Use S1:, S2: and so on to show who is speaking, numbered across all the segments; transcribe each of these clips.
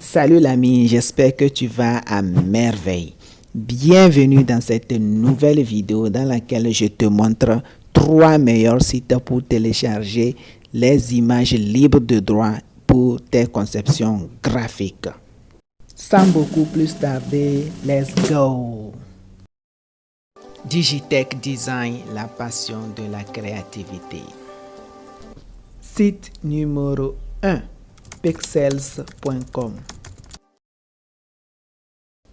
S1: Salut l'ami, j'espère que tu vas à merveille. Bienvenue dans cette nouvelle vidéo dans laquelle je te montre 3 meilleurs sites pour télécharger les images libres de droit pour tes conceptions graphiques. Sans beaucoup plus tarder, let's go! Digitech Design, la passion de la créativité. Site numéro 1, pexels.com.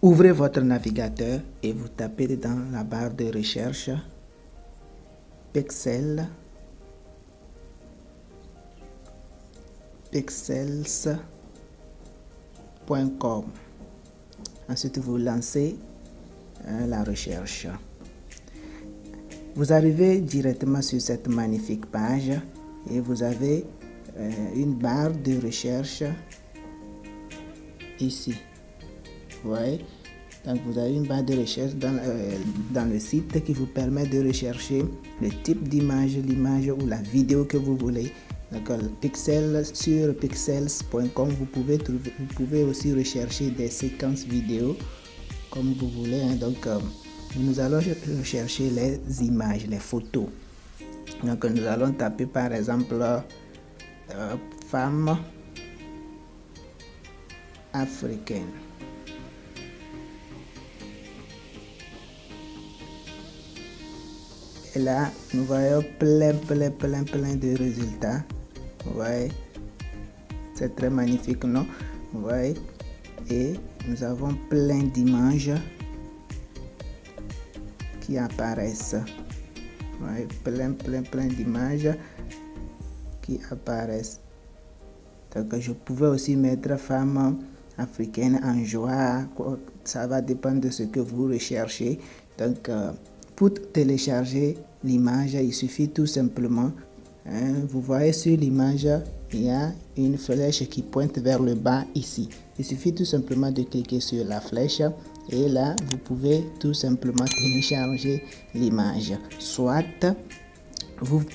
S1: Ouvrez votre navigateur et vous tapez dans la barre de recherche pexels.com. Ensuite, vous lancez la recherche. Vous arrivez directement sur cette magnifique page et vous avez une barre de recherche ici. Vous voyez? Donc vous avez une barre de recherche dans le site qui vous permet de rechercher le type d'image, l'image ou la vidéo que vous voulez. Donc sur pexels.com, vous pouvez aussi rechercher des séquences vidéo comme vous voulez. Donc nous allons rechercher les images, les photos. Donc nous allons taper par exemple femme africaine. Et là, nous voyons plein de résultats. Vous voyez, c'est très magnifique, non? Vous voyez, et nous avons plein d'images qui apparaissent. Vous voyez, plein d'images qui apparaissent. Donc, je pouvais aussi mettre femme africaine en joie. Ça va dépendre de ce que vous recherchez. Donc, pour télécharger l'image, il suffit tout simplement, vous voyez sur l'image, il y a une flèche qui pointe vers le bas ici. Il suffit tout simplement de cliquer sur la flèche et là, vous pouvez tout simplement télécharger l'image. Soit,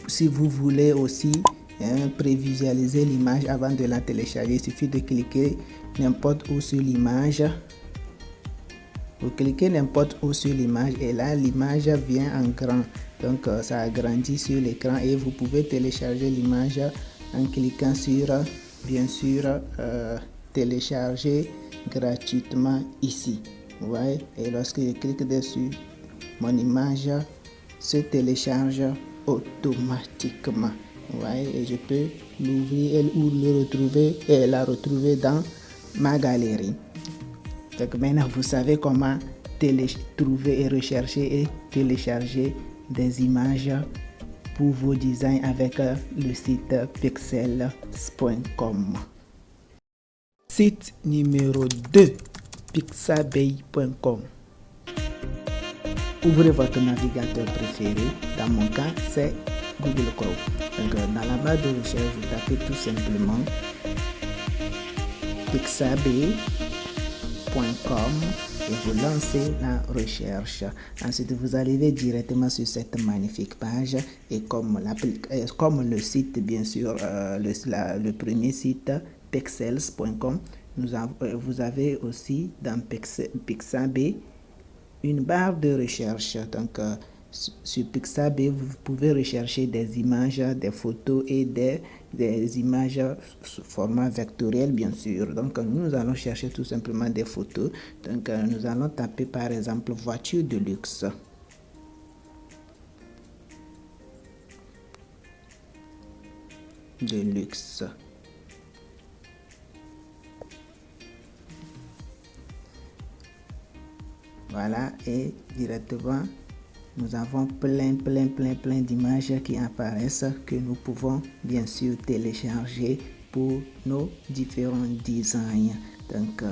S1: si vous voulez aussi prévisualiser l'image avant de la télécharger, il suffit de cliquer n'importe où sur l'image. Vous cliquez n'importe où sur l'image et là l'image vient en grand, donc ça agrandit sur l'écran et vous pouvez télécharger l'image en cliquant sur bien sûr télécharger gratuitement ici. Vous voyez, et lorsque je clique dessus, mon image se télécharge automatiquement. Vous voyez, et je peux l'ouvrir ou la retrouver dans ma galerie. Donc maintenant, vous savez comment trouver et rechercher et télécharger des images pour vos designs avec le site pexels.com. Site numéro 2, pixabay.com. Ouvrez votre navigateur préféré. Dans mon cas, c'est Google Chrome. Donc dans la barre de recherche, vous tapez tout simplement pixabay.com et vous lancez la recherche. Ensuite, vous arrivez directement sur cette magnifique page et comme le site, bien sûr, le premier site, pexels.com, vous avez aussi dans Pixabay une barre de recherche. Donc, sur Pixabay, vous pouvez rechercher des images, des photos et des images sous format vectoriel, bien sûr. Donc, nous allons chercher tout simplement des photos. Donc, nous allons taper par exemple voiture de luxe. De luxe. Voilà, et directement, nous avons plein d'images qui apparaissent que nous pouvons bien sûr télécharger pour nos différents designs. Donc,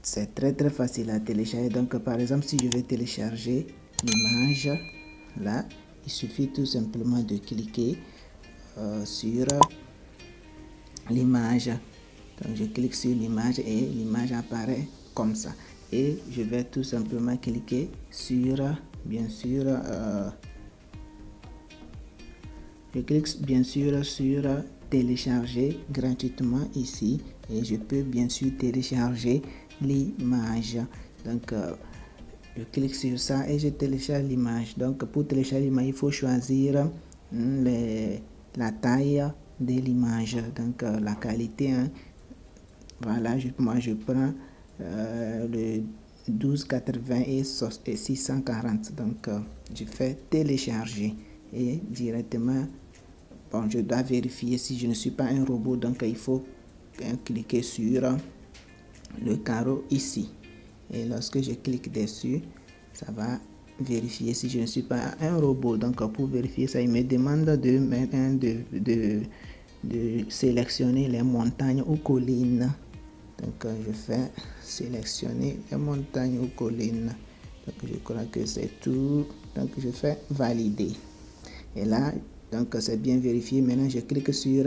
S1: c'est très facile à télécharger. Donc, par exemple, si je vais télécharger l'image, là, il suffit tout simplement de cliquer sur l'image. Donc, je clique sur l'image et l'image apparaît comme ça. Et je vais tout simplement cliquer sur, bien sûr, je clique bien sûr sur télécharger gratuitement ici et je peux bien sûr télécharger l'image. Donc je clique sur ça et je télécharge l'image. Donc pour télécharger l'image, il faut choisir la taille de l'image, donc la qualité, hein. Voilà, moi je prends le 1280 et 640. Donc je fais télécharger et directement, bon, je dois vérifier si je ne suis pas un robot, donc il faut cliquer sur le carreau ici et lorsque je clique dessus, ça va vérifier si je ne suis pas un robot. Donc pour vérifier ça, il me demande de sélectionner les montagnes ou collines. Donc je fais sélectionner les montagnes ou collines. Donc je crois que c'est tout. Donc je fais valider et là, donc c'est bien vérifié. Maintenant je clique sur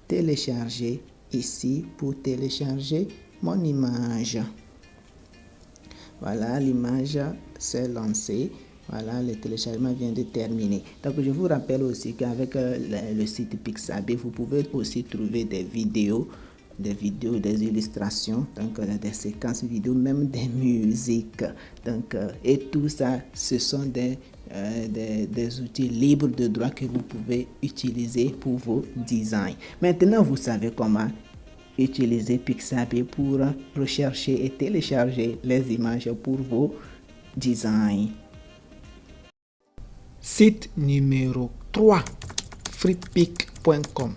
S1: télécharger ici pour télécharger mon image. Voilà, l'image s'est lancée. Voilà, le téléchargement vient de terminer. Donc je vous rappelle aussi qu'avec le site Pixabay, vous pouvez aussi trouver des vidéos, des illustrations, donc des séquences vidéo, même des musiques. Donc et tout ça, ce sont des outils libres de droit que vous pouvez utiliser pour vos designs. Maintenant, vous savez comment utiliser Pixabay pour rechercher et télécharger les images pour vos designs. Site numéro 3, freepik.com.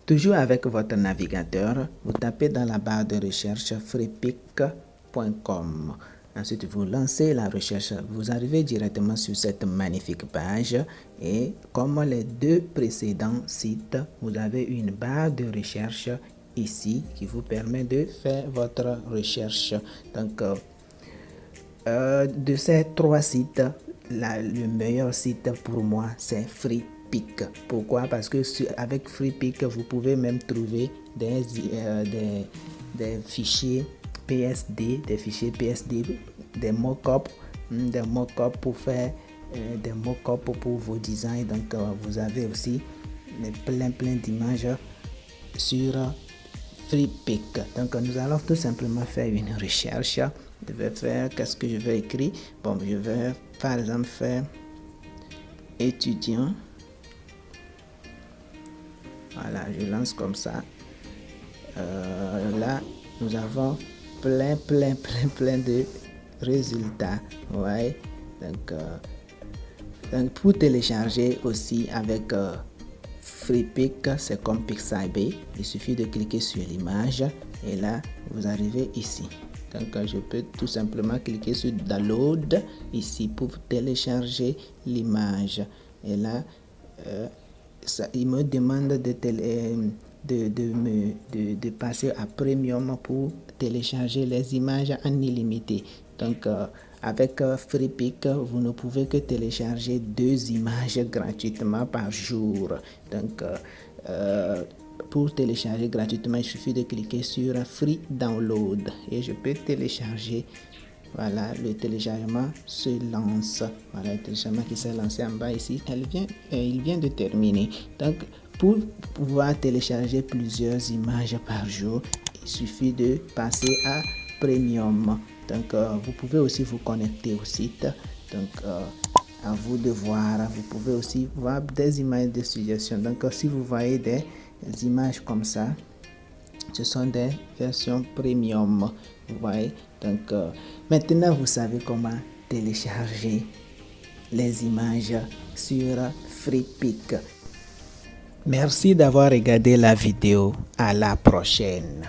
S1: Toujours avec votre navigateur, vous tapez dans la barre de recherche freepik.com. Ensuite, vous lancez la recherche, vous arrivez directement sur cette magnifique page et comme les deux précédents sites, vous avez une barre de recherche ici qui vous permet de faire votre recherche. Donc, de ces trois sites, le meilleur site pour moi, c'est Freepik. Pourquoi? Parce que avec Freepik, vous pouvez même trouver des fichiers PSD, des mock-up pour faire des mock-up pour vos designs. Donc vous avez aussi plein d'images sur Freepik. Donc nous allons tout simplement faire une recherche. Je vais faire, qu'est-ce que je vais écrire? Bon, je vais par exemple faire étudiant. Voilà, je lance comme ça. Là nous avons plein de résultats. Ouais. Donc pour télécharger aussi avec Freepik, c'est comme Pixabay. Il suffit de cliquer sur l'image et là vous arrivez ici. Donc je peux tout simplement cliquer sur download ici pour télécharger l'image et là il me demande de passer à Premium pour télécharger les images en illimité. Donc avec Freepik, vous ne pouvez que télécharger 2 images gratuitement par jour. Donc pour télécharger gratuitement, il suffit de cliquer sur Free Download et je peux télécharger. Voilà, le téléchargement se lance. Voilà, le téléchargement qui s'est lancé en bas ici, il vient de terminer. Donc pour pouvoir télécharger plusieurs images par jour, il suffit de passer à Premium. Donc vous pouvez aussi vous connecter au site. Donc à vous de voir. Vous pouvez aussi voir des images de suggestions. Donc si vous voyez des images comme ça, ce sont des versions Premium. Vous voyez. Donc maintenant vous savez comment télécharger les images sur Freepik. Merci d'avoir regardé la vidéo. À la prochaine.